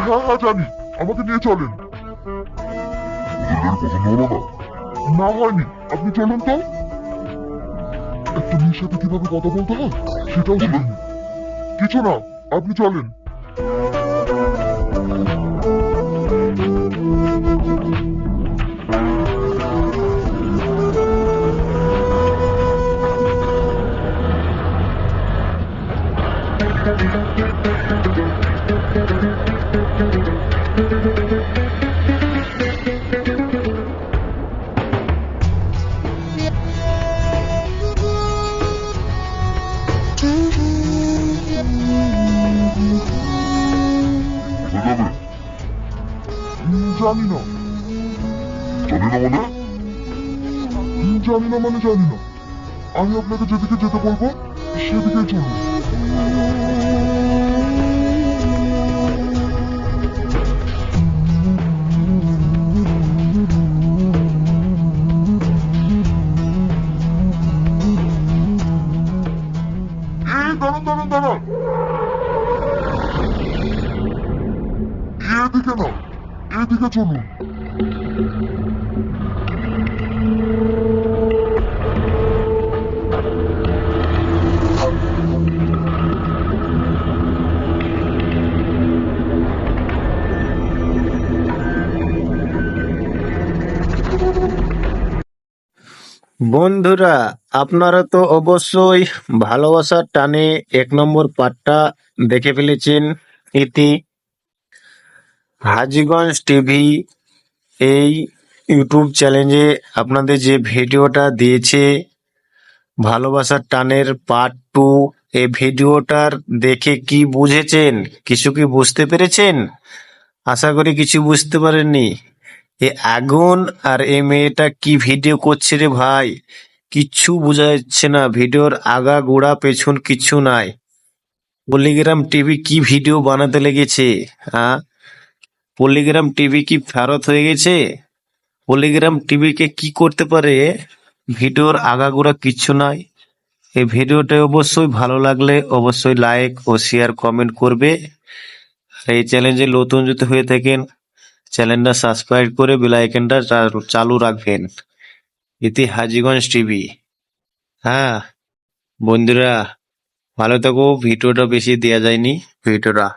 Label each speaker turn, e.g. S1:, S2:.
S1: হ্যাঁ হ্যাঁ জানি, আমাকে নিয়ে চলেন। না হয়নি, আপনি চলুন তো। একটা মেয়ের সাথে কিভাবে কথা বলতে হয় সেটাও শিখিনি। কিছু না, আপনি চলেন। জানি না। জানি না মানে জানি না। আমি আপনাকে যেদিকে যেতে বলবো সেদিকেই চলুন। দাঁড়ান দাঁড়ান, এদিকে না, এদিকে চলুন।
S2: বন্ধুরা, আপনারা তো অবশ্যই ভালোবাসার টানে 1 নম্বর পার্টটা দেখে ফেলেছেন। ইতি হাজীগঞ্জ টিভি এই ইউটিউব চ্যানেলে আপনাদের যে ভিডিওটা দিয়েছে ভালোবাসার টানের পার্ট 2, এই ভিডিওটার দেখে কি বুঝেছেন? কিছু কি বুঝতে পেরেছেন? আশা করি কিছু বুঝতে পারেননি। এ আগুন আর এই মেয়েটা কি ভিডিও করছে রে ভাই, কিচ্ছু বোঝা যাচ্ছে না। ভিডিওর আগা গোড়া পেছন কিচ্ছু নাই। পলিগ্রাম টিভি কি ভিডিও বানাতে লেগেছে? হ্যাঁ, পলিগ্রাম টিভি কি ফেরত হয়ে গেছে? পলিগ্রাম টিভিকে কি করতে পারে? ভিডিওর আগাগোড়া কিচ্ছু নাই। এই ভিডিওটা অবশ্যই ভালো লাগলে অবশ্যই লাইক ও শেয়ার কমেন্ট করবে। আর এই চ্যানেলে নতুন যদি হয়ে থাকেন চ্যানেলটা সাবস্ক্রাইব করে বেল আইকনটা চালু রাখবেন। ইতি হাজীগঞ্জ টিভি। হ্যাঁ বন্ধুরা, ভালো থাকো। ভিডিওটা বেশি দেয়া যায়নি ভিডিওটা।